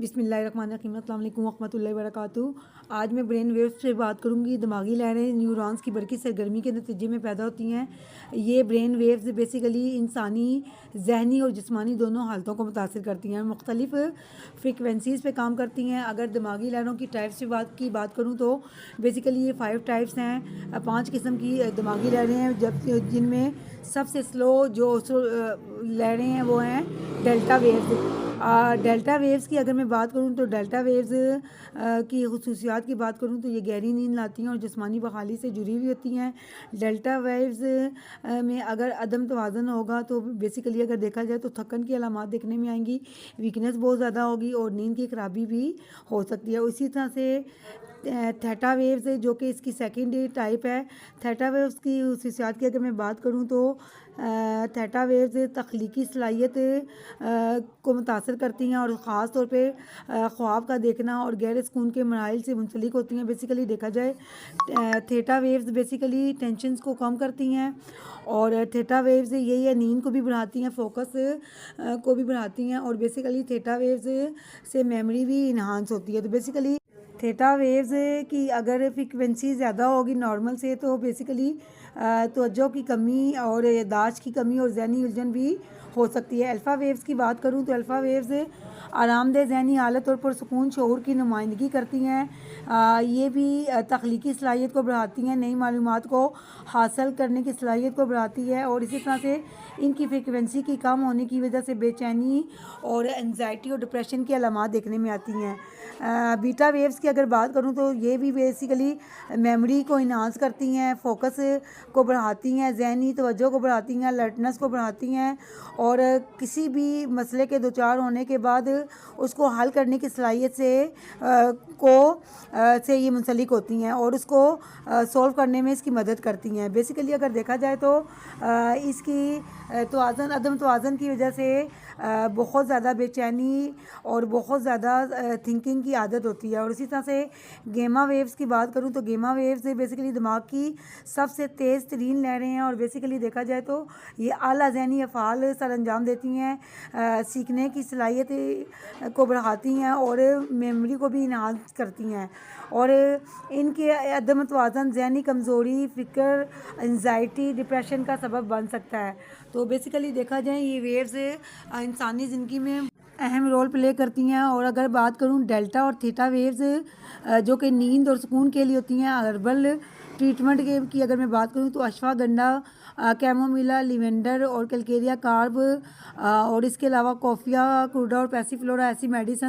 बिस्मिल्लाहिर्रहमानिर्रहीम अस्सलाम वालेकुम वरहमतुल्लाहि वबरकातुहू। आज मैं ब्रेन वेव्स से बात करूंगी। दिमागी लहरें न्यूरॉन्स की बरकी सरगर्मी के नतीजे में पैदा होती हैं। ये ब्रेन वेव्स बेसिकली इंसानी जहनी और जिस्मानी दोनों हालतों को मुतासिर करती हैं। मुख्तलिफ फ्रिक्वेंसीज़ पे काम करती हैं। अगर दिमागी लहरों की टाइप्स की बात करूँ तो बेसिकली ये 5 टाइप्स हैं। 5 किस्म की दिमागी लहरें हैं, जब जिनमें सबसे स्लो जो लहरें हैं वो हैं डेल्टा वेव्स। डेल्टा वेव्स की अगर मैं बात करूँ तो डेल्टा वेव्स की खुसूसियात की बात करूँ तो ये गहरी नींद लाती हैं और जिस्मानी बहाली से जुड़ी हुई होती हैं। डेल्टा वेव्स में अगर अदम तवाज़ुन होगा तो बेसिकली अगर देखा जाए तो थकन की अलामात देखने में आएंगी, वीकनेस बहुत ज़्यादा होगी और नींद की खराबी भी हो सकती है। इसी तरह से थीटा वेव्स जो कि इसकी सेकंड टाइप है। थीटा वेव्स की खुसूसियात की अगर मैं बात करूँ तो थीटा वेव्स तख्लीकी सलाहियत को मुतासर करती हैं और ख़ास तौर पे ख्वाब का देखना और गैर सुकून के मराइल से मुंसलिक होती हैं। बेसिकली देखा जाए थीटा वेव्स बेसिकली टेंशन्स को कम करती हैं और थीटा वेव्स यही है नींद को भी बढ़ाती हैं, फोकस को भी बढ़ाती हैं और बेसिकली थीटा वेव्स से मेमोरी भी इन्हांस होती है। तो बेसिकली थीटा वेव्स की अगर फ्रिक्वेंसी ज़्यादा होगी नॉर्मल से तो बेसिकली तवज्जो की कमी और याददाश्त की कमी और जहनी उलझन भी हो सकती है। अल्फ़ा वेव्स की बात करूं तो अल्फ़ा वेव्स आरामदेह जहनी हालत और पुरसकून शऊर की नुमाइंदगी करती हैं। ये भी तख्लीकी सलाहियत को बढ़ाती हैं, नई मालूमात को हासिल करने की सलाहियत को बढ़ाती है और इसी तरह से इनकी फ्रिक्वेंसी की कम होने की वजह से बेचैनी और एंजाइटी और डिप्रेशन की अलामात देखने में आती हैं। बीटा वेव्स की अगर बात करूं तो ये भी बेसिकली मेमोरी को इन्हांस करती हैं, फोकस को बढ़ाती हैं, जहनी तवज्जो को बढ़ाती हैं, अलर्टनेस को बढ़ाती हैं और किसी भी मसले के दो चार होने के बाद उसको हल करने की सलाहियत से ये मुंसलिक होती हैं और उसको सॉल्व करने में इसकी मदद करती हैं। बेसिकली अगर देखा जाए तो इसकी अदम तवाज़ुन की वजह से बहुत ज़्यादा बेचैनी और बहुत ज़्यादा थिंकिंग की आदत होती है। और इसी तरह से गेमा वेव्स की बात करूं तो गेमा वेव्स बेसिकली दिमाग की सबसे तेज़ तरीन लहरें हैं और बेसिकली देखा जाए तो ये आला ज़हनी अफ़ाल सर अंजाम देती हैं, सीखने की सलाहियत को बढ़ाती हैं और मेमोरी को भी इन्हांस करती हैं और इनके अदम तवाज़ुन ज़हनी कमज़ोरी, फ़िक्र, एंजाइटी, डिप्रेशन का सबब बन सकता है। तो बेसिकली देखा जाए ये वेव्स इंसानी ज़िंदगी में अहम रोल प्ले करती हैं। और अगर बात करूं डेल्टा और थीटा वेव्स जो कि नींद और सुकून के लिए होती हैं, हर्बल ट्रीटमेंट की अगर मैं बात करूं तो अश्वागंडा, कैमोमिला, लिवेंडर और कैलकेरिया कार्ब और इसके अलावा कॉफिया, क्रूडा और पैसिफलोरा ऐसी मेडिसिन